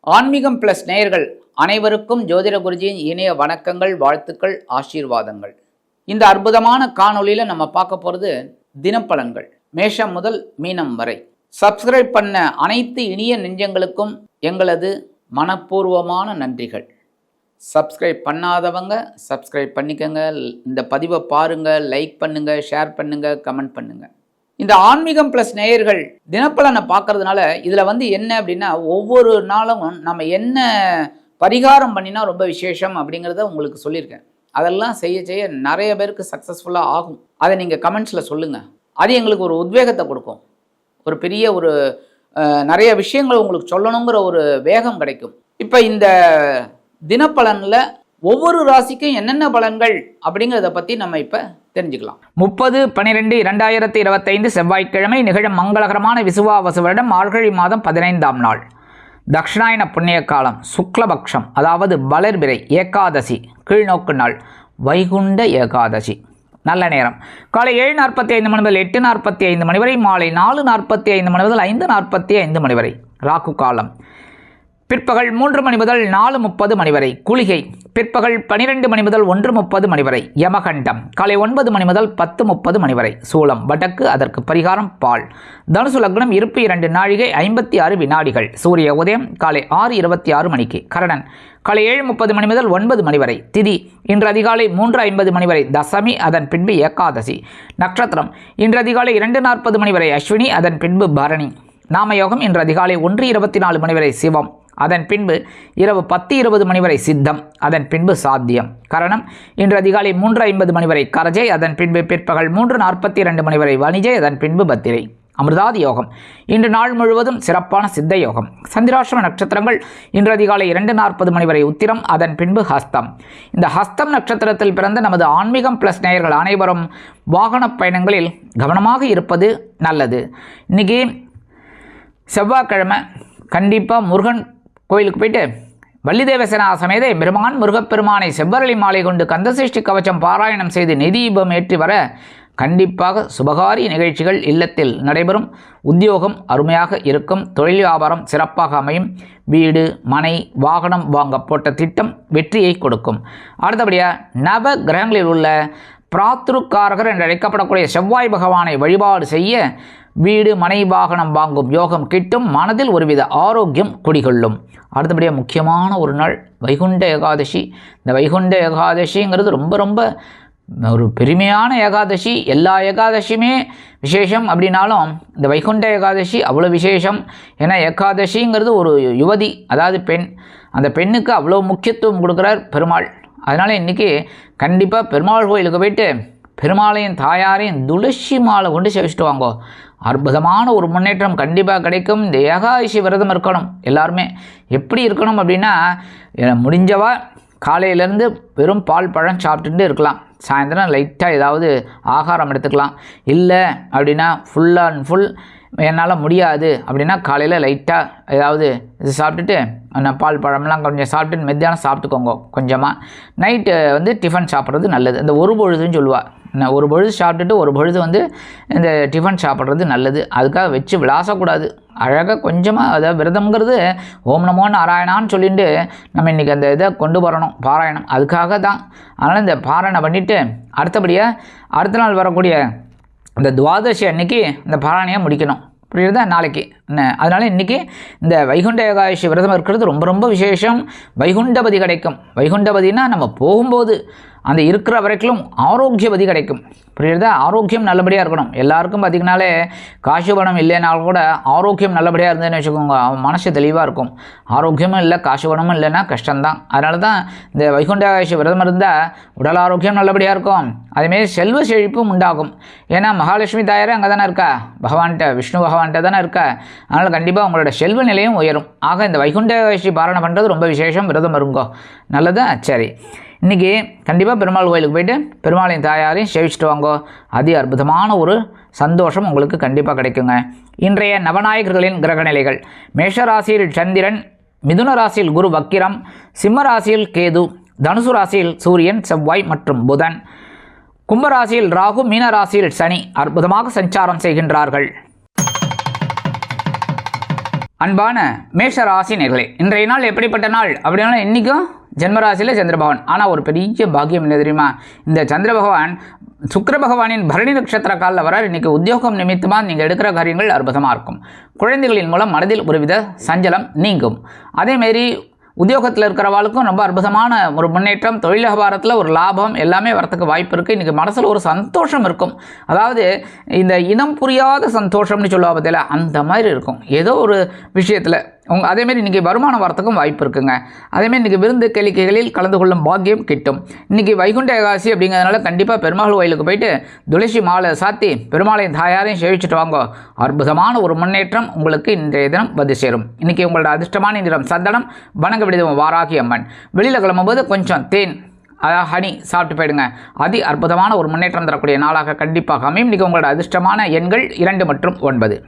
ஆன்மீகம் பிளஸ் நேயர்கள் அனைவருக்கும் ஜோதிட குருஜியின் இணைய வணக்கங்கள், வாழ்த்துக்கள், ஆசீர்வாதங்கள். இந்த அற்புதமான காணொளியில நம்ம பார்க்க போறது தினப்பலன்கள், மேஷம் முதல் மீனம் வரை. சப்ஸ்கிரைப் பண்ண அனைத்து இனிய நெஞ்சங்களுக்கும் எங்களது மனப்பூர்வமான நன்றிகள். சப்ஸ்கிரைப் பண்ணாதவங்க சப்ஸ்கிரைப் பண்ணிக்கங்க. இந்த பதிவை பாருங்க, லைக் பண்ணுங்க, ஷேர் பண்ணுங்க, கமெண்ட் பண்ணுங்க. இந்த ஆன்மீகம் பிளஸ் நேயர்கள் தினப்பலனை பார்க்கறதுனால இதில் என்ன அப்படின்னா, ஒவ்வொரு நாளும் நம்ம என்ன பரிகாரம் பண்ணினா ரொம்ப விசேஷம் அப்படிங்கிறத உங்களுக்கு சொல்லியிருக்கேன். அதெல்லாம் செய்ய செய்ய நிறைய பேருக்கு சக்ஸஸ்ஃபுல்லாக ஆகும். அதை நீங்கள் கமெண்ட்ஸில் சொல்லுங்கள். அது எங்களுக்கு ஒரு உத்வேகத்தை கொடுக்கும். ஒரு பெரிய நிறைய விஷயங்கள் உங்களுக்கு சொல்லணுங்கிற ஒரு வேகம் கிடைக்கும். இப்போ இந்த தினப்பலனில் ஒவ்வொரு ராசிக்கும் என்னென்ன பலன்கள் அப்படிங்கிறத பற்றி நம்ம இப்போ தெரிஞ்சுக்கலாம். 30/12/2025 செவ்வாய்க்கிழமை நிகழும் மங்களகரமான விசுவாவசு வருடம் மார்கழி மாதம் 15ஆம் நாள், தக்ஷிணாயன புண்ணிய காலம், சுக்லபக்ஷம், அதாவது வளர்பிறை ஏகாதசி, கீழ்நோக்கு நாள், வைகுண்ட ஏகாதசி. நல்ல நேரம் காலை 7:45 மணி முதல் 8:45 மணி வரை, மாலை 4:45 மணி முதல் 5:45 மணி வரை. ராகு காலம் பிற்பகல் 3 மணி முதல் 4:30 மணி வரை. குளிகை பிற்பகல் 12 மணி முதல் 1:30 மணி வரை. யமகண்டம் காலை 9 மணி முதல் 10:30 மணி வரை. சூலம் வடக்கு, அதற்கு பரிகாரம் பால். தனுசு லக்னம் இருப்பு 2 நாழிகை 56 வினாடிகள். சூரிய உதயம் காலை 6:26 மணிக்கு. கரணன் காலை 7:30 மணி முதல் 9 மணி வரை. திதி இன்று அதிகாலை 3:50 மணி வரை தசமி, அதன் பின்பு ஏகாதசி. நட்சத்திரம் இன்று அதிகாலை 2:40 மணி வரை அஸ்வினி, அதன் பின்பு பரணி. நாமயோகம் இன்று அதிகாலை 1:24 மணி வரை சிவம், அதன் பின்பு இரவு 10:20 மணி வரை சித்தம், அதன் பின்பு சாத்தியம். கரணம் இன்று அதிகாலை 3:50 மணி வரை கரஜை, அதன் பின்பு பிற்பகல் 3:42 மணி வரை வணிஜை, அதன் பின்பு பத்திரை. அமிர்தாதி யோகம் இன்று நாள் முழுவதும் சிறப்பான சித்த யோகம். சந்திராஷ்டம நட்சத்திரங்கள் இன்று அதிகாலை 2:40 மணி வரை உத்திரம், அதன் பின்பு ஹஸ்தம். இந்த ஹஸ்தம் நட்சத்திரத்தில் பிறந்த நமது ஆன்மீகம் பிளஸ் நேயர்கள் அனைவரும் வாகன பயணங்களில் கவனமாக இருப்பது நல்லது. இன்னைக்கு செவ்வாய்க்கிழமை கண்டிப்பாக முருகன் கோயிலுக்கு போயிட்டு வள்ளிதேவசேனா சமேத பெருமான் முருகப்பெருமானை செவ்வரளி மாலை கொண்டு கந்தசஷ்டி கவச்சம் பாராயணம் செய்து நெய்தீபம் ஏற்றி வர கண்டிப்பாக சுபகாரிய நிகழ்ச்சிகள் இல்லத்தில் நடைபெறும். உத்தியோகம் அருமையாக இருக்கும். தொழில் வியாபாரம் சிறப்பாக அமையும். வீடு மனை வாகனம் வாங்க போட்ட திட்டம் வெற்றியை கொடுக்கும். அடுத்தபடியாக நவ கிரகங்களில் உள்ள பிராத்ருக்காரகர் என்று அழைக்கப்படக்கூடிய செவ்வாய் பகவானை வழிபாடு செய்ய வீடு மனை வாகனம் வாங்கும் யோகம் கிட்டும். மனதில் ஒருவித ஆரோக்கியம் குடிகொள்ளும். அடுத்தபடியாக முக்கியமான ஒரு நாள் வைகுண்ட ஏகாதசி. இந்த வைகுண்ட ஏகாதசிங்கிறது ரொம்ப ரொம்ப ஒரு பெருமையான ஏகாதசி. எல்லா ஏகாதசியுமே விசேஷம் அப்படின்னாலும் இந்த வைகுண்ட ஏகாதசி அவ்வளோ விசேஷம். ஏன்னா ஏகாதசிங்கிறது ஒரு யுவதி, அதாவது பெண். அந்த பெண்ணுக்கு அவ்வளோ முக்கியத்துவம் கொடுக்குறார் பெருமாள். அதனால் இன்றைக்கி கண்டிப்பாக பெருமாள் கோயிலுக்கு போயிட்டு பெருமாளையும் தாயாரையும் துளசி மாலை கொண்டு சேவிச்சுட்டு வாங்கோ. அற்புதமான ஒரு முன்னேற்றம் கண்டிப்பாக கிடைக்கும். இந்த ஏகாதசி விரதம் இருக்கணும். எல்லாருமே எப்படி இருக்கணும் அப்படின்னா, முடிஞ்சவா காலையிலேருந்து வெறும் பால் பழம் சாப்பிட்டுட்டு இருக்கலாம். சாயந்தரம் லைட்டாக ஏதாவது ஆகாரம் எடுத்துக்கலாம். இல்லை அப்படின்னா ஃபுல் அண்ட் ஃபுல் என்னால் முடியாது அப்படின்னா காலையில் லைட்டாக ஏதாவது இது சாப்பிட்டுட்டு பால் பழம்லாம் கொஞ்சம் சாப்பிட்டு மத்தியானம் சாப்பிட்டுக்கோங்க கொஞ்சமாக. நைட்டு டிஃபன் சாப்பிட்றது நல்லது. இந்த ஒரு பொழுதுன்னு சொல்லுவாள். ஒரு பொழுது சாப்பிட்டுட்டு ஒரு பொழுது இந்த டிஃபன் சாப்பிட்றது நல்லது. அதுக்காக வச்சு விளாசக்கூடாது. அழகாக கொஞ்சமாக, அதாவது விரதம்ங்கிறது ஓம் நமோ நாராயணான்னு சொல்லிட்டு நம்ம இன்றைக்கி அந்த இதை கொண்டு வரணும், பாராயணம். அதுக்காக தான். அதனால் இந்த பாராயணம் பண்ணிவிட்டு அடுத்தபடியாக அடுத்த நாள் வரக்கூடிய இந்த துவாதசி அன்னைக்கு இந்த பாராயணையை முடிக்கணும். புரியுறதா? நாளைக்கு அதனால் இன்றைக்கி இந்த வைகுண்ட ஏகாதசி விரதம் இருக்கிறது ரொம்ப ரொம்ப விசேஷம். வைகுண்டபதி கிடைக்கும். வைகுண்டபதினா நம்ம போகும்போது அந்த இருக்கிற வரைக்கும் ஆரோக்கியபதி கிடைக்கும். புரியுறதா? ஆரோக்கியம் நல்லபடியாக இருக்கணும். எல்லாருக்கும் பார்த்திங்கனாலே காசு பணம் இல்லைனாலும் கூட ஆரோக்கியம் நல்லபடியாக இருந்ததுன்னு வச்சுக்கோங்க, அவன் மனசு தெளிவாக இருக்கும். ஆரோக்கியமும் இல்லை காசு பணமும் இல்லைன்னா கஷ்டம்தான். அதனால தான் இந்த வைகுண்ட ஏகாதசி விரதம் இருந்தால் உடல் ஆரோக்கியம் நல்லபடியாக இருக்கும். அதேமாரி செல்வ செழிப்பும் உண்டாகும். ஏன்னா மகாலட்சுமி தாயாரே அங்கே தானே இருக்கா, பகவான்கிட்ட, விஷ்ணு பகவான்கிட்ட தானே இருக்கா. அதனால் கண்டிப்பாக உங்களோட செல்வ நிலையும் உயரும். ஆக இந்த வைகுண்ட ஏகாதசி பாராயணம் பண்ணுறது ரொம்ப விசேஷம். விரதம் இருங்கோ, நல்லதா? சரி, இன்றைக்கி கண்டிப்பாக பெருமாள் கோயிலுக்கு போய்ட்டு பெருமாளையும் தாயாரையும் சேவிச்சுட்டு வாங்கோ. அதி அற்புதமான ஒரு சந்தோஷம் உங்களுக்கு கண்டிப்பாக கிடைக்குங்க. இன்றைய நவநாயகர்களின் கிரகநிலைகள்: மேஷ ராசியில் சந்திரன், மிதுன ராசியில் குரு வக்கிரம், சிம்ம ராசியில் கேது, தனுசு ராசியில் சூரியன், செவ்வாய் மற்றும் புதன், கும்பராசியில் ராகு, மீன ராசியில் சனி அற்புதமாக சஞ்சாரம் செய்கின்றார்கள். அன்பான மேஷ ராசி நேர்களே, இன்றைய நாள் எப்படிப்பட்ட நாள் அப்படின்னா, இன்றைக்கும் ஜென்மராசியில் சந்திர பகவான். ஆனால் ஒரு பெரிய பாக்கியம் என்ன தெரியுமா? இந்த சந்திர பகவான் சுக்கிர பகவானின் பரணி நட்சத்திர காலில் வரார். இன்றைக்கி உத்தியோகம் நிமித்தமாக நீங்கள் எடுக்கிற காரியங்கள் அற்புதமாக இருக்கும். குழந்தைகளின் மூலம் மனதில் ஒருவித சஞ்சலம் நீங்கும். அதேமாரி உத்தியோகத்தில் இருக்கிறவாளுக்கும் ரொம்ப அற்புதமான ஒரு முன்னேற்றம், தொழில் வியாபாரத்தில் ஒரு லாபம் எல்லாமே வரத்துக்கு வாய்ப்பு இருக்குது. இன்றைக்கி மனசில் ஒரு சந்தோஷம் இருக்கும். அதாவது இந்த இனம் புரியாத சந்தோஷம்னு சொல்லுவா பார்த்தீங்களா, அந்த மாதிரி இருக்கும். ஏதோ ஒரு விஷயத்தில் அதேமாரி இன்றைக்கி வருமானம் வரத்துக்கும் வாய்ப்பு இருக்குங்க. அதேமாரி இன்றைக்கி விருந்து கேளிக்கைகளில் கலந்து கொள்ளும் பாக்கியம் கிட்டும். இன்றைக்கி வைகுண்ட ஏகாதசி அப்படிங்கிறதுனால கண்டிப்பாக பெருமாள் கோயிலுக்கு போயிட்டு துளசி மாலை சாத்தி பெருமாளையும் தாயாரையும் சேவிச்சுட்டு வாங்க. அற்புதமான ஒரு முன்னேற்றம் உங்களுக்கு இன்றைய தினம் வந்து சேரும். இன்றைக்கி உங்களோட அதிர்ஷ்டமான நிறம் சந்தனம், வணங்க விடுதம் வாராகி அம்மன். வெளியில் கிளம்பும்போது கொஞ்சம் தேன் ஹனி சாப்பிட்டு போயிடுங்க. அற்புதமான ஒரு முன்னேற்றம் தரக்கூடிய நாளாக கண்டிப்பாக அமையும். இன்றைக்கி உங்களோட அதிர்ஷ்டமான எண்கள் 2 மற்றும் 9.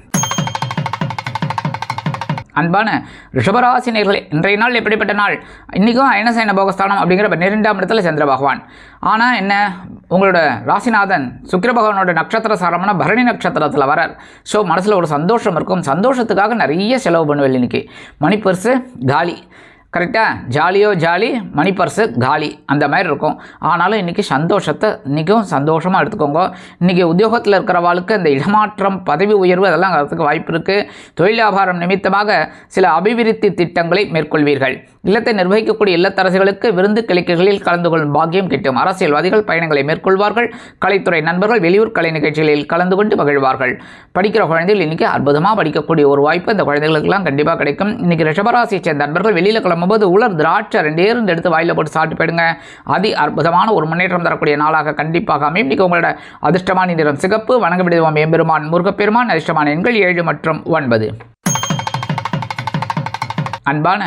அன்பான ரிஷபராசி நேர்களே, இன்றைய நாள் எப்படிப்பட்ட நாள்? இன்றைக்கும் அயனசயன போகஸ்தானம் அப்படிங்கிற 12ஆம் இடத்துல சந்திர பகவான். ஆனால் என்ன, உங்களோட ராசிநாதன் சுக்கிர பகவானோட நட்சத்திர சாரமான பரணி நட்சத்திரத்தில் வரார். ஸோ மனசில் ஒரு சந்தோஷம் இருக்கும். சந்தோஷத்துக்காக நிறைய செலவு பண்ணுவேன். இன்றைக்கி மணி பர்ஸு காலி, கரெக்டாக ஜாலியோ ஜாலி, மணி பர்ஸு காலி, அந்த மாதிரி இருக்கும். ஆனாலும் இன்றைக்கி சந்தோஷத்தை இன்றைக்கும் சந்தோஷமாக எடுத்துக்கோங்க. இன்றைக்கி உத்தியோகத்தில் இருக்கிறவாளுக்கு இந்த இடமாற்றம், பதவி உயர்வு அதெல்லாம் வரதுக்கு வாய்ப்பு இருக்குது. தொழில் வியாபாரம் நிமித்தமாக சில அபிவிருத்தி திட்டங்களை மேற்கொள்வீர்கள். இல்லத்தை நிர்வகிக்கக்கூடிய இல்லத்தரசிகளுக்கு விருந்து கிளைக்கைகளில் கலந்து கொள்ளும் பாக்கியம் கிட்டும். அரசியல்வாதிகள் பயணங்களை மேற்கொள்வார்கள். கலைத்துறை நண்பர்கள் வெளியூர் கலை நிகழ்ச்சிகளில் கலந்து கொண்டு மகிழ்வார்கள். படிக்கிற குழந்தைகள் இன்றைக்கி அற்புதமாக படிக்கக்கூடிய ஒரு வாய்ப்பு இந்த குழந்தைகளுக்கெல்லாம் கண்டிப்பாக கிடைக்கும். இன்றைக்கி ரிஷபராசியை சேர்ந்த நண்பர்கள் வெளியில் கிளம்பும்போது உலர் திராட்சை 2 எடுத்து வாயில் போட்டு சாப்பிட்டு போயிடுங்க. அற்புதமான ஒரு முன்னேற்றம் தரக்கூடிய நாளாக கண்டிப்பாக அமையும். இன்றைக்கி உங்களோட அதிர்ஷ்டமான நிறம் சிகப்பு, வணங்க விடுவோம் எம்பெருமான் முருகப்பெருமான். அதிர்ஷ்டமான எண்கள் 7 மற்றும் 9. அன்பான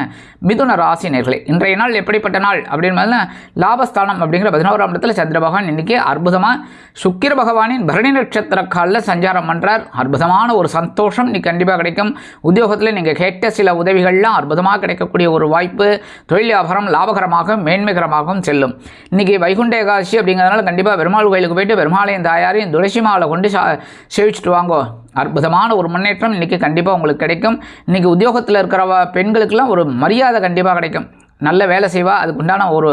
மிதுன ராசி நேர்களே, இன்றைய நாள் எப்படிப்பட்ட நாள் அப்படின்னு லாபஸ்தானம் அப்படிங்கிற 11ஆம் இடத்துல சந்திர பகவான் இன்றைக்கி அற்புதமாக சுக்கிர பகவானின் பரணி நட்சத்திர காலில் சஞ்சாரம் பண்ணுறார். அற்புதமான ஒரு சந்தோஷம் இன்றைக்கி கண்டிப்பாக கிடைக்கும். உத்தியோகத்தில் நீங்கள் கேட்ட சில உதவிகள்லாம் அற்புதமாக கிடைக்கக்கூடிய ஒரு வாய்ப்பு. தொழில் வியாபாரம் லாபகரமாக மேன்மைகரமாகவும் செல்லும். இன்றைக்கி வைகுண்ட ஏகாதசி அப்படிங்கிறதுனால கண்டிப்பாக பெருமாள் கோயிலுக்கு போயிட்டு பெருமாளையும் தாயாரையும் துளசி மாலை கொண்டு சேவிச்சுட்டு வாங்கோ. அற்புதமான ஒரு முன்னேற்றம் இன்றைக்கி கண்டிப்பாக உங்களுக்கு கிடைக்கும். இன்றைக்கி உத்தியோகத்தில் இருக்கிற பெண்களுக்கெல்லாம் ஒரு மரியாதை கண்டிப்பாக கிடைக்கும். நல்ல வேலை செய்வா, அதுக்கு உண்டான ஒரு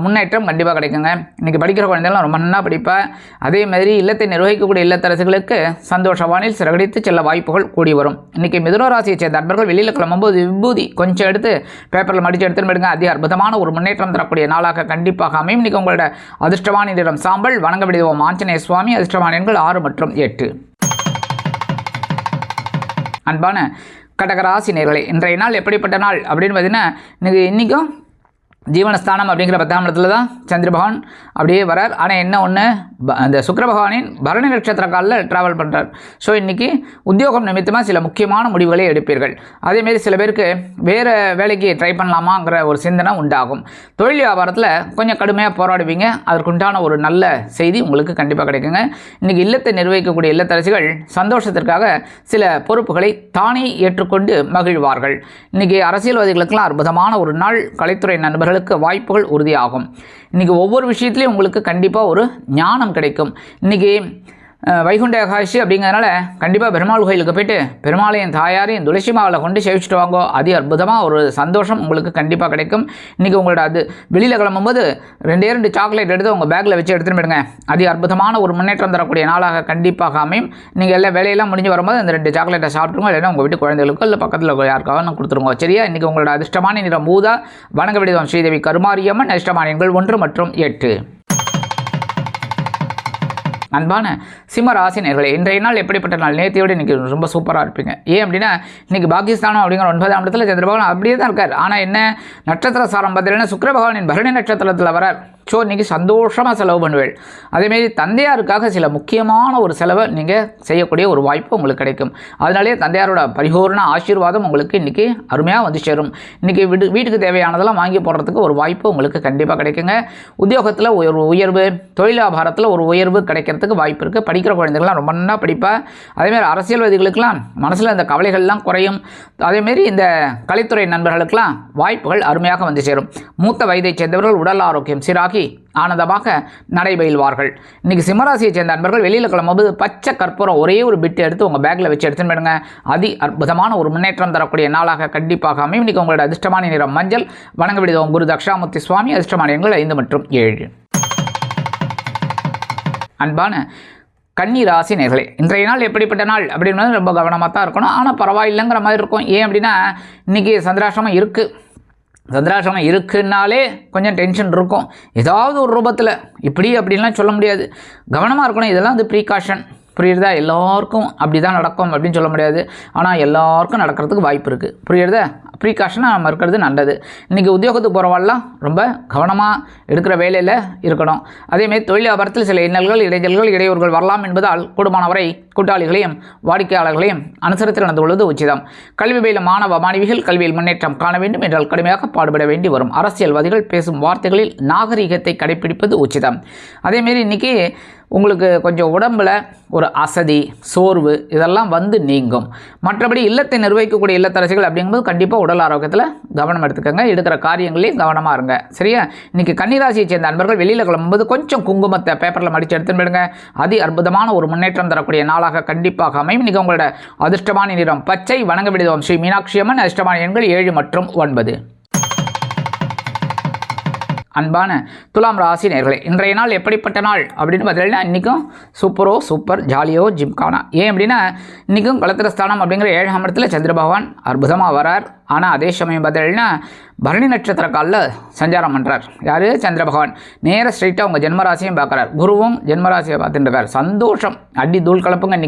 முன்னேற்றம் கண்டிப்பாக கிடைக்குங்க. இன்றைக்கி படிக்கிற குழந்தைகள்லாம் ரொம்ப நல்லா படிப்பேன். அதே மாதிரி இல்லத்தை நிர்வகிக்கக்கூடிய இல்லத்தரசுகளுக்கு சந்தோஷவானில் சிறகடித்து செல்ல வாய்ப்புகள் கூடி வரும். இன்றைக்கி மிதுன ராசியை சேர்ந்த நண்பர்கள் வெளியில் கிளம்பும்போது விபூதி கொஞ்சம் எடுத்து பேப்பரில் மடித்து எடுத்துன்னு போயிடுங்க. அற்புதமான ஒரு முன்னேற்றம் தரக்கூடிய நாளாக கண்டிப்பாக அமையும். இன்றைக்கி உங்களோட அதிர்ஷ்டமான நிறம் சாம்பல், வணங்க விடுவோம் ஆஞ்சநேய சுவாமி. அதிர்ஷ்டமான எண்கள் 6 மற்றும் 8. அன்பான கடகராசி நேர்களே, இன்றைய நாள் எப்படிப்பட்ட நாள் அப்படின்னு பார்த்தீங்கன்னா, இன்றைக்கும் ஜீவனஸ்தானம் அப்படிங்கிற 10ஆம் இடத்துல தான் சந்திர பகவான் அப்படியே வரார். ஆனால் என்ன ஒன்று, அந்த சுக்கிர பகவானின் பரணி நட்சத்திர காலில் ட்ராவல் பண்ணுறார். ஸோ இன்றைக்கி உத்தியோகம் நிமித்தமாக சில முக்கியமான முடிவுகளை எடுப்பீர்கள். அதேமாரி சில பேருக்கு வேறு வேலைக்கு ட்ரை பண்ணலாமாங்கிற ஒரு சிந்தனை உண்டாகும். தொழில் வியாபாரத்தில் கொஞ்சம் கடுமையாக போராடுவீங்க. அதற்குண்டான ஒரு நல்ல செய்தி உங்களுக்கு கண்டிப்பாக கிடைக்குங்க. இன்றைக்கி இல்லத்தை நிர்வகிக்கக்கூடிய இல்லத்தரசிகள் சந்தோஷத்திற்காக சில பொறுப்புகளை தானே ஏற்றுக்கொண்டு மகிழ்வார்கள். இன்றைக்கி அரசியல்வாதிகளுக்கெல்லாம் அற்புதமான ஒரு நாள். கலைத்துறை நண்பர்கள் வாய்ப்புகள் உறுதியாகும். இன்றைக்கி ஒவ்வொரு விஷயத்துலையும் உங்களுக்கு கண்டிப்பாக ஒரு ஞானம் கிடைக்கும். இன்றைக்கி வைகுண்ட ஏகாதசி அப்படிங்கிறதுனால கண்டிப்பாக பெருமாள் கோயிலுக்கு போயிட்டு பெருமாளையும் தாயாரையும் துளசி மாலை கொண்டு சேவிச்சுட்டு வாங்கோ. அற்புதமாக ஒரு சந்தோஷம் உங்களுக்கு கண்டிப்பாக கிடைக்கும். இன்றைக்கி உங்களோட வெளியில் கிளம்பும்போது 2 சாக்லேட் எடுத்து உங்கள் பேக்கில் வச்சு எடுத்துகிட்டு போயிடுங்க. அற்புதமான ஒரு முன்னேற்றம் தரக்கூடிய நாளாக கண்டிப்பாக அமையும். நீங்கள் எல்லாம் வேலையெல்லாம் முடிஞ்சு வரும்போது அந்த 2 சாக்லேட்டை சாப்பிட்ருங்க. இல்லைன்னா உங்கள் வீட்டு குழந்தைகளுக்கோ இல்லை பக்கத்தில் யாருக்காவது கொடுத்துருங்க. சரியா? இன்றைக்கி உங்களோட அதிர்ஷ்டமான நிறம் ஊதா, வணங்க விடுவோம் ஸ்ரீதேவி கருமாரியம்மன். அதிர்ஷ்டமான எண்கள் 1 மற்றும் 8. அன்பான சிம்ம ராசி நேர்களே, இன்றைய நாள் எப்படிப்பட்ட நாள்? நேற்றையோடு இன்றைக்கி ரொம்ப சூப்பராக இருப்பீங்க. ஏன் அப்படின்னா, இன்றைக்கி பாகிஸ்தானம் அப்படிங்கிற 9ஆம் இடத்துல சந்திர பகவான் அப்படியே தான் இருக்கார். ஆனால் என்ன, நட்சத்திர சாரம் பார்த்தீங்கன்னா சுக்கிர பகவானின் பரணி நட்சத்திரத்தில் வரார். ஸோ இன்றைக்கி சந்தோஷமாக செலவு பண்ணுவேன். அதேமாரி தந்தையாருக்காக சில முக்கியமான ஒரு செலவை நீங்கள் செய்யக்கூடிய ஒரு வாய்ப்பு உங்களுக்கு கிடைக்கும். அதனாலே தந்தையாரோட பரிபூர்ண ஆசீர்வாதம் உங்களுக்கு இன்றைக்கி அருமையாக வந்து சேரும். இன்றைக்கி வீட்டுக்கு தேவையானதெல்லாம் வாங்கி போடுறதுக்கு ஒரு வாய்ப்பு உங்களுக்கு கண்டிப்பாக கிடைக்குங்க. உத்தியோகத்தில் ஒரு உயர்வு, தொழில் வியாபாரத்தில் ஒரு உயர்வு கிடைக்கிறதுக்கு வாய்ப்பு இருக்குது. படிக்கிற குழந்தைகள்லாம் ரொம்ப நல்லா படிப்பேன். அதேமாதிரி அரசியல்வாதிகளுக்கெல்லாம் மனசில் இந்த கவலைகள்லாம் குறையும். அதேமாரி இந்த கலைத்துறை நண்பர்களுக்கெல்லாம் வாய்ப்புகள் அருமையாக வந்து சேரும். மூத்த வயதை சேர்ந்தவர்கள் உடல் ஆரோக்கியம் சீராக உண்டாகி ஆனந்தமாக நடைபெறுவார்கள். இன்றைக்கி சிம்மராசியை சேர்ந்த நண்பர்கள் வெளியில் கிளம்பும்போது பச்சை கற்பூரம் ஒரே ஒரு பிட்டு எடுத்து உங்கள் பேக்கில் வச்சு எடுத்துன்னு போயிடுங்க. அற்புதமான ஒரு முன்னேற்றம் தரக்கூடிய நாளாக கண்டிப்பாக அமையும். இன்றைக்கி உங்களோட அதிர்ஷ்டமான நிறம் மஞ்சள். வணங்க விடுவோம் குரு தக்ஷாமூர்த்தி சுவாமி. அதிர்ஷ்டமான எண்கள் 5 மற்றும் 7. அன்பான கன்னி ராசி நேயர்களே, இன்றைய நாள் எப்படிப்பட்ட நாள் அப்படின்றது ரொம்ப கவனமாக தான் இருக்கணும். ஆனால் பரவாயில்லைங்கிற மாதிரி இருக்கும். ஏன் அப்படின்னா இன்றைக்கி சந்திராஷ்டமம் இருக்குது. சந்திராஷ்டமம் இருக்குன்னாலே கொஞ்சம் டென்ஷன் இருக்கும். ஏதாவது ஒரு ரூபத்தில் இப்படி அப்படின்லாம் சொல்ல முடியாது. கவனமாக இருக்கணும். இதெல்லாம் வந்து ப்ரீகாஷன். புரியுறதா? எல்லாருக்கும் அப்படி தான் நடக்கும் அப்படின்னு சொல்ல முடியாது. ஆனால் எல்லாருக்கும் நடக்கிறதுக்கு வாய்ப்பு இருக்குது. புரியுறதா? ப்ரீகாஷனாக நம்ம இருக்கிறது நல்லது. இன்றைக்கி உத்தியோகத்துக்கு போகிறவாள்லாம் ரொம்ப கவனமாக எடுக்கிற வேலையில் இருக்கணும். அதேமாதிரி தொழில் வியாபாரத்தில் சில இன்னல்கள், இடைஞ்சல்கள், இடையூறுகள் வரலாம் என்பதால் கூடுமானவரை கூட்டாளிகளையும் வாடிக்கையாளர்களையும் அனுசரித்து நடந்து கொள்வது உச்சிதம். கல்வி பயிலும் மாணவ மாணவிகள் கல்வியில் முன்னேற்றம் காண வேண்டும் என்றால் கடுமையாக பாடுபட வேண்டி வரும். அரசியல்வாதிகள் பேசும் வார்த்தைகளில் நாகரிகத்தை கடைப்பிடிப்பது உச்சிதம். அதேமாரி இன்றைக்கி உங்களுக்கு கொஞ்சம் உடம்பில் ஒரு அசதி, சோர்வு இதெல்லாம் வந்து நீங்கும். மற்றபடி இல்லத்தை நிர்வகிக்கக்கூடிய இல்லத்தரசிகள் அப்படிங்கும்போது கண்டிப்பாக உடல் ஆரோக்கியத்தில் கவனம் எடுத்துக்கோங்க. எடுக்கிற காரியங்களையும் கவனமாக இருங்க. சரியா? இன்றைக்கி கன்னிராசியை சேர்ந்த நண்பர்கள் வெளியில் கிளம்பும்போது கொஞ்சம் குங்குமத்தை பேப்பரில் மடித்து எடுத்துன்னு போயிடுங்க. அற்புதமான ஒரு முன்னேற்றம் தரக்கூடிய நாளாக கண்டிப்பாக அமையும். இன்றைக்கி உங்களோட அதிர்ஷ்டமான நிறம் பச்சை. வணங்க விடுவோம் ஸ்ரீ மீனாட்சி அம்மன். அதிர்ஷ்டமான எண்கள் 7 மற்றும் 9. அன்பான துலாம் ராசி நேயர்களே, இன்றைய நாள் எப்படிப்பட்ட நாள் அப்படின்னு பார்த்தீங்கன்னா இன்றைக்கும் சூப்பர் ஜாலியோ ஜிம்கானா. ஏன் அப்படின்னா இன்றைக்கும் களத்திரஸ்தானம் அப்படிங்கிற 7ஆம் இடத்துல சந்திர பகவான் அற்புதமாக வரார். ஆனால் அதே சமயம் பார்த்தீங்கன்னா பரணி நட்சத்திர காலில் சஞ்சாரம் பண்ணுறார். யார்? சந்திர பகவான். நேராக ஸ்ட்ரைட்டாக உங்கள் ஜென்மராசியும் பார்க்குறார். குருவும் ஜென்மராசியை பார்த்துட்டு இருக்கார். சந்தோஷம் அடி தூள் கலப்புங்க.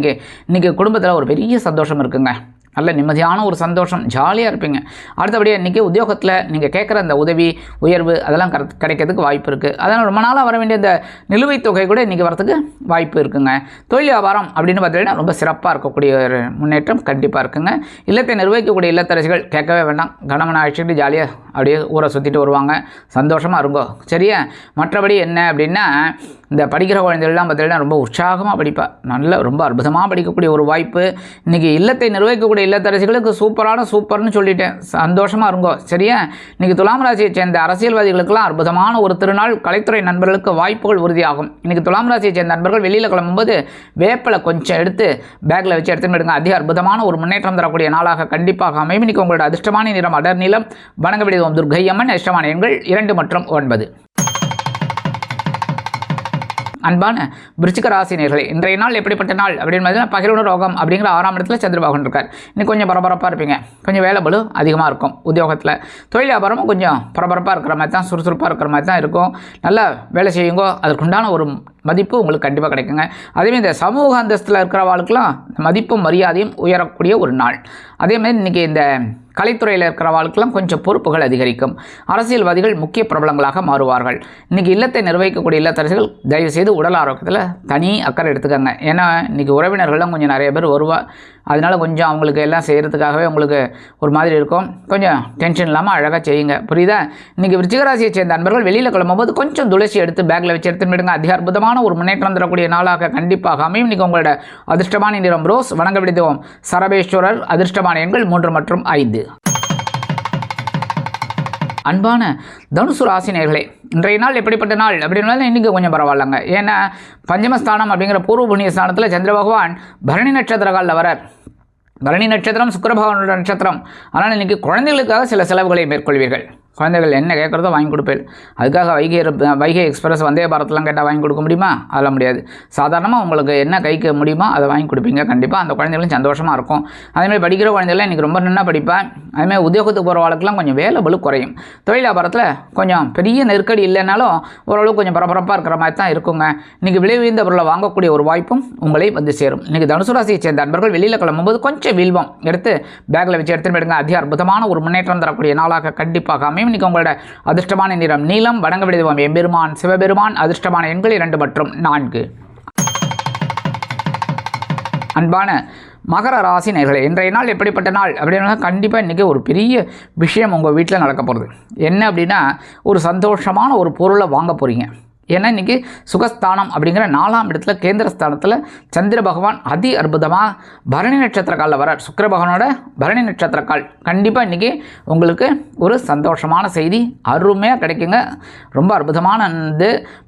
இன்றைக்கி குடும்பத்தில் ஒரு பெரிய சந்தோஷம் இருக்குங்க. நல்ல நிம்மதியான ஒரு சந்தோஷம், ஜாலியாக இருப்பீங்க. அடுத்தபடியாக இன்றைக்கி உத்தியோகத்தில் நீங்கள் கேட்குற அந்த உதவி உயர்வு அதெல்லாம் கிடைக்கிறதுக்கு வாய்ப்பு இருக்குது. அதனால் ரொம்ப நாளாக வர வேண்டிய இந்த நிலுவைத் தொகை கூட இன்றைக்கி வரத்துக்கு வாய்ப்பு இருக்குங்க. தொழில் வியாபாரம் அப்படின்னு பார்த்தீங்கன்னா ரொம்ப சிறப்பாக இருக்கக்கூடிய ஒரு முன்னேற்றம் கண்டிப்பாக இருக்குங்க. இல்லத்தை நிர்வகிக்கக்கூடிய இல்லத்தரசிகள் கேட்கவே வேண்டாம். கணவனை அழைச்சிட்டு ஜாலியாக அப்படியே ஊரை சுற்றிட்டு வருவாங்க. சந்தோஷமாக இருங்கோ. சரியா? மற்றபடி என்ன அப்படின்னா இந்த படிக்கிற குழந்தைகள்லாம் பார்த்தீங்கன்னா ரொம்ப உற்சாகமாக படிப்பா. நல்ல ரொம்ப அற்புதமாக படிக்கக்கூடிய ஒரு வாய்ப்பு. இன்றைக்கி இல்லத்தை நிர்வகிக்கக்கூடிய இல்லத்தரசிகளுக்கு சூப்பர்னு சொல்லிட்டேன். சந்தோஷமாக இருங்கோ. சரியா? இன்றைக்கி துலாம் ராசியை சேர்ந்த அரசியல்வாதிகளுக்கெல்லாம் அற்புதமான ஒரு திருநாள். கலைத்துறை நண்பர்களுக்கு வாய்ப்புகள் உறுதியாகும். இன்றைக்கி துலாம் ராசியை சேர்ந்த நண்பர்கள் வெளியில் கிளம்பும்போது வேப்பலை கொஞ்சம் எடுத்து பேக்கில் வச்சு எடுத்துன்னு போயிடுங்க. அற்புதமான ஒரு முன்னேற்றம் தரக்கூடிய நாளாக கண்டிப்பாக அமையும். இன்றைக்கி உங்களோட அதிர்ஷ்டமான நிறம் அடர் நீளம். வணங்க விடுவோம் துர்க்கை அம்மன். அதிர்ஷ்டமான எண்கள் 2 மற்றும் 9. அன்பான விருச்சிக ராசி நேயர்களே, இன்றைய நாள் எப்படிப்பட்ட நாள் அப்படின்னு பார்த்தீங்கன்னா பகிர்வு ரோகம் அப்படிங்கிற 6ஆம் இடத்துல சந்திர பகவான் இருக்கார். இன்னும் கொஞ்சம் பரபரப்பாக இருப்பீங்க. கொஞ்சம் வேலை பளு அதிகமாக இருக்கும். உத்தியோகத்தில் தொழில் வியாபாரமும் கொஞ்சம் பரபரப்பாக இருக்கிற மாதிரி தான், சுறுசுறுப்பாக இருக்கிற மாதிரி தான் இருக்கும். நல்லா வேலை செய்யுங்கோ. அதற்குண்டான ஒரு மதிப்பு உங்களுக்கு கண்டிப்பாக கிடைக்குங்க. அதேமாதிரி இந்த சமூக அந்தஸ்தில் இருக்கிறவாளுக்கெல்லாம் மதிப்பும் மரியாதையும் உயரக்கூடிய ஒரு நாள். அதேமாதிரி இன்றைக்கி இந்த கலைத்துறையில் இருக்கிறவாளுக்கெல்லாம் கொஞ்சம் பொறுப்புகள் அதிகரிக்கும். அரசியல்வாதிகள் முக்கிய பிரபலங்களாக மாறுவார்கள். இன்றைக்கி இல்லத்தை நிர்வகிக்கக்கூடிய இல்லத்தரசிகள் தயவுசெய்து உடல் ஆரோக்கியத்தில் தனி அக்கறை எடுத்துக்கோங்க. ஏன்னா இன்றைக்கி உறவினர்கள்லாம் கொஞ்சம் நிறைய பேர் வருவாள். அதனால் கொஞ்சம் அவங்களுக்கு எல்லாம் செய்கிறதுக்காகவே உங்களுக்கு ஒரு மாதிரி இருக்கும். கொஞ்சம் டென்ஷன் இல்லாமல் அழகாக செய்யுங்க. புரியுதா? இன்றைக்கி விருச்சிகராசியை சேர்ந்த நண்பர்கள் வெளியில் கிளம்பும்போது கொஞ்சம் துளசி எடுத்து பேக்கில் வச்சு எடுத்துன்னு போயிடுங்க. அற்புதமான ஒரு முன்னேற்றம் தரக்கூடிய நாளாக கண்டிப்பாக அமையும். இன்றைக்கி உங்களோட அதிர்ஷ்டமான நிறம் ரோஸ். வணங்க விடுவோம் சரபேஸ்வரர். அதிர்ஷ்டமான எண்கள் 3 மற்றும் 5. அன்பான தனுசு ராசி நேயர்களே, இன்றைய நாள் எப்படிப்பட்ட நாள் அப்படின்னாலும் இன்றைக்கி கொஞ்சம் பரவாயில்லைங்க. ஏன்னா பஞ்சமஸ்தானம் அப்படிங்கிற பூர்வ புண்ணிய ஸ்தானத்தில் சந்திர பகவான் பரணி நட்சத்திர காலில் வரார். பரணி நட்சத்திரம் சுக்கிர பகவானோட நட்சத்திரம். அதனால் இன்றைக்கி குழந்தைகளுக்காக சில செலவுகளை மேற்கொள்வீர்கள். குழந்தைகள் என்ன கேட்குறதோ வாங்கி கொடுப்பேன். அதுக்காக வைகை எக்ஸ்பிரஸ் வந்தே பாரத்லாம் கேட்டால் வாங்கி கொடுக்க முடியுமா? அதெல்லாம் முடியாது. சாதாரணமாக உங்களுக்கு என்ன கைக்கு முடியுமோ அதை வாங்கி கொடுப்பீங்க. கண்டிப்பாக அந்த குழந்தைகளும் சந்தோஷமாக இருக்கும். அதேமாதிரி படிக்கிற குழந்தைகள்லாம் இன்றைக்கி ரொம்ப நல்லா படிப்பேன். அதுமாதிரி உத்தியோகத்துக்கு போகிற வாழ்க்கெல்லாம் கொஞ்சம் வேலை பளு குறையும். தொழில் வியாபாரத்தில் கொஞ்சம் பெரிய நெருக்கடி இல்லைனாலும் ஓரளவுக்கு கொஞ்சம் பரபரப்பாக இருக்கிற மாதிரி தான் இருக்குங்க. இன்றைக்கி விலை உயர்ந்த பொருளை வாங்கக்கூடிய ஒரு வாய்ப்பும் உங்களை வந்து சேரும். இன்றைக்கி தனுசு ராசியை சேர்ந்த நண்பர்கள் வெளியில் கிளம்பும்போது கொஞ்சம் வில்வம் எடுத்து பேக்கில் வச்சு எடுத்துன்னு போயிடுங்க. அற்புதமான ஒரு முன்னேற்றம் தரக்கூடிய நாளாக கண்டிப்பாக அமையும். இன்றைக்கி உங்களோட அதிர்ஷ்டமான நிறம் நீலம். வணங்க விடுவோம் எம்பெருமான் சிவபெருமான். அதிர்ஷ்டமான எண்கள் 2 மற்றும் 4. அன்பான மகர ராசி நேயர்களே, இன்றைய நாள் எப்படிப்பட்ட நாள் அப்படின்னா கண்டிப்பாக இன்றைக்கி ஒரு பெரிய விஷயம் உங்கள் வீட்டில் நடக்க போகிறது. என்ன அப்படின்னா ஒரு சந்தோஷமான ஒரு பொருளை வாங்க போகிறீங்க. ஏன்னா இன்றைக்கி சுகஸ்தானம் அப்படிங்கிற 4ஆம் இடத்துல கேந்திர ஸ்தானத்தில் சந்திர பகவான் அதி அற்புதமாக பரணி நட்சத்திர காலில் வரார். சுக்கிர பகவானோட பரணி நட்சத்திர கால் கண்டிப்பாக இன்றைக்கி உங்களுக்கு ஒரு சந்தோஷமான செய்தி அருமையாக கிடைக்குங்க. ரொம்ப அற்புதமான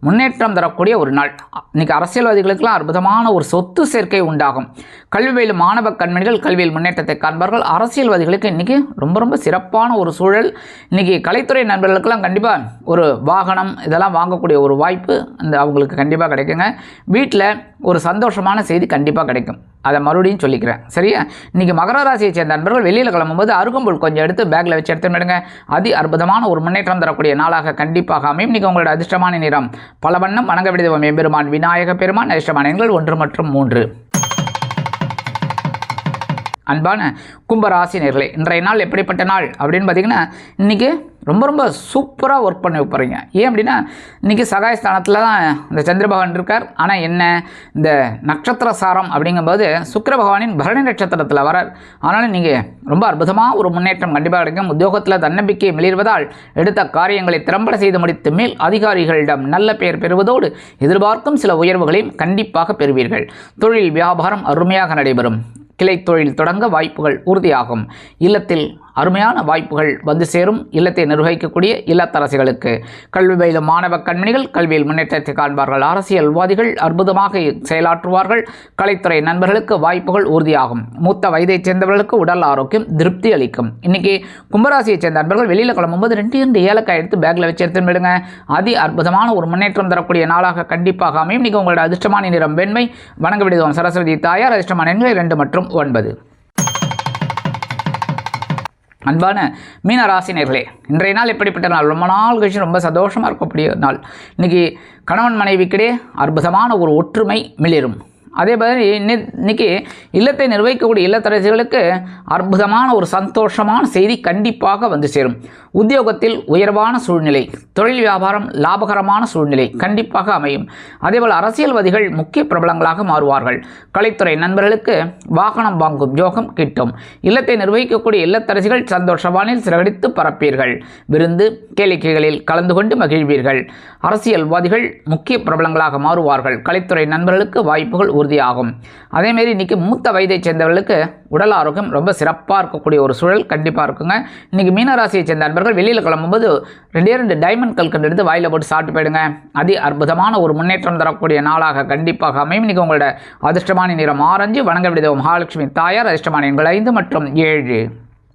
முன்னேற்றம் தரக்கூடிய ஒரு நாள். இன்றைக்கி அரசியல்வாதிகளுக்கெல்லாம் அற்புதமான ஒரு சொத்து சேர்க்கை உண்டாகும். கல்வி பயிலும் மாணவ கண்மணிகள் கல்வியில் முன்னேற்றத்தை காண்பார்கள். அரசியல்வாதிகளுக்கு இன்றைக்கி ரொம்ப ரொம்ப சிறப்பான ஒரு சூழல். இன்றைக்கி கலைத்துறை நண்பர்களுக்கெல்லாம் கண்டிப்பாக ஒரு வாகனம் இதெல்லாம் வாங்கக்கூடிய ஒரு வாய்ப்பு அவங்களுக்கு கண்டிப்பாக கிடைக்குங்க. வீட்டில் ஒரு சந்தோஷமான செய்தி கண்டிப்பாக கிடைக்கும். அதை மறுபடியும் சொல்லிக்கிறேன், சரியா? இன்றைக்கி மகர ராசியை சேர்ந்த நண்பர்கள் வெளியில் கிளம்பும்போது அருகம்புல் கொஞ்சம் எடுத்து பேக்கில் வச்சு எடுத்துடுங்க. அதி அற்புதமான ஒரு முன்னேற்றம் தரக்கூடிய நாளாக கண்டிப்பாக அமையும். இன்றைக்கி உங்களோட அதிர்ஷ்டமான நிறம் பல வண்ணம். வணங்க விடுதவம் எம்பெருமான் விநாயக பெருமான். அதிர்ஷ்டமான எண்கள் 1 மற்றும் 3. அன்பான கும்பராசி நேயர்களே, இன்றைய நாள் எப்படிப்பட்ட நாள் அப்படின்னு பார்த்தீங்கன்னா, இன்றைக்கி ரொம்ப ரொம்ப சூப்பராக ஒர்க் பண்ணி வைப்பறீங்க. ஏன் அப்படின்னா இன்றைக்கி சகாயஸ்தானத்தில் தான் இந்த சந்திர பகவான் இருக்கார். ஆனால் என்ன, இந்த நட்சத்திர சாரம் அப்படிங்கும்போது சுக்கிர பகவானின் பரணி நட்சத்திரத்தில் வரார். அதனால் நீங்கள் ரொம்ப அற்புதமாக ஒரு முன்னேற்றம் கண்டிப்பாக கிடைக்கும். உத்தியோகத்தில் தன்னம்பிக்கை மிளிர்வதால் எடுத்த காரியங்களை திறம்பட செய்து முடித்து மேல் அதிகாரிகளிடம் நல்ல பெயர் பெறுவதோடு எதிர்பார்க்கும் சில உயர்வுகளையும் கண்டிப்பாக பெறுவீர்கள். தொழில் வியாபாரம் அருமையாக நடைபெறும். கிளை தொழில் தொடங்க வாய்ப்புகள் உறுதியாகும். இல்லத்தில் அருமையான வாய்ப்புகள் வந்து சேரும். இல்லத்தை நிர்வகிக்கக்கூடிய இல்லத்தரசிகளுக்கு கல்வி பயிலும் மாணவ கண்மணிகள் கல்வியில் முன்னேற்றத்தை காண்பார்கள். அரசியல்வாதிகள் அற்புதமாக செயலாற்றுவார்கள். கலைத்துறை நண்பர்களுக்கு வாய்ப்புகள் உறுதியாகும். மூத்த வயதைச் சேர்ந்தவர்களுக்கு உடல் ஆரோக்கியம் திருப்தி அளிக்கும். இன்றைக்கி கும்பராசியை சேர்ந்த நண்பர்கள் வெளியில் கிளம்பும்போது 2 ஏலக்காய் எடுத்து பேக்கில் வச்சு எடுத்து விடுங்க. அதி அற்புதமான ஒரு முன்னேற்றம் தரக்கூடிய நாளாக கண்டிப்பாக அமையும். இன்றைக்கி உங்களோட அதிர்ஷ்டமான நிறம் வெண்மை. வணங்க விடுதோம் சரஸ்வதி தாயார். அதிர்ஷ்டமான எண்கள் 2 மற்றும் 9. அன்பான மீனராசி நேயர்களே, இன்றைய நாள் எப்படிப்பட்ட நாள்? ரொம்ப நாள் கழிச்சு ரொம்ப சந்தோஷமாக இருக்கக்கூடிய நாள். இன்றைக்கி கணவன் மனைவிக்கிடையே அற்புதமான ஒரு ஒற்றுமை மிளிரும். அதே மாதிரி இன்றைக்கி இல்லத்தை நிர்வகிக்கக்கூடிய இல்லத்தரசிகளுக்கு அற்புதமான ஒரு சந்தோஷமான செய்தி கண்டிப்பாக வந்து சேரும். உத்தியோகத்தில் உயர்வான சூழ்நிலை, தொழில் வியாபாரம் லாபகரமான சூழ்நிலை கண்டிப்பாக அமையும். அதேபோல் அரசியல்வாதிகள் முக்கிய பிரபலங்களாக மாறுவார்கள். கலைத்துறை நண்பர்களுக்கு வாகனம் வாங்கும் யோகம் கிட்டும். இல்லத்தை நிர்வகிக்கக்கூடிய இல்லத்தரசிகள் சந்தோஷவானில் சிறகடித்து பரப்பீர்கள். விருந்து கேளிக்கைகளில் கலந்து கொண்டு மகிழ்வீர்கள். அரசியல்வாதிகள் முக்கிய பிரபலங்களாக மாறுவார்கள். கலைத்துறை நண்பர்களுக்கு வாய்ப்புகள் உறுதியாகும். அதேமாரி இன்றைக்கி மூத்த வயதைச் சேர்ந்தவர்களுக்கு உடல் ஆரோக்கியம் ரொம்ப சிறப்பாக இருக்கக்கூடிய ஒரு சூழல் கண்டிப்பாக இருக்குங்க. இன்றைக்கி மீனராசியை சேர்ந்த நண்பர்கள் வெளியில் கிளம்பும்போது 2 டைமண்ட் கல்கண்டு எடுத்து வாயில் போட்டு சாப்பிட்டு போயிடுங்க. அதி அற்புதமான ஒரு முன்னேற்றம் தரக்கூடிய நாளாக கண்டிப்பாக அமையும். இன்றைக்கி உங்களோட அதிர்ஷ்டமான நிறம் ஆரஞ்சு. வணங்க விடுதோம் மகாலட்சுமி தாயார். அதிர்ஷ்டமான எண்கள் 5 மற்றும் 7.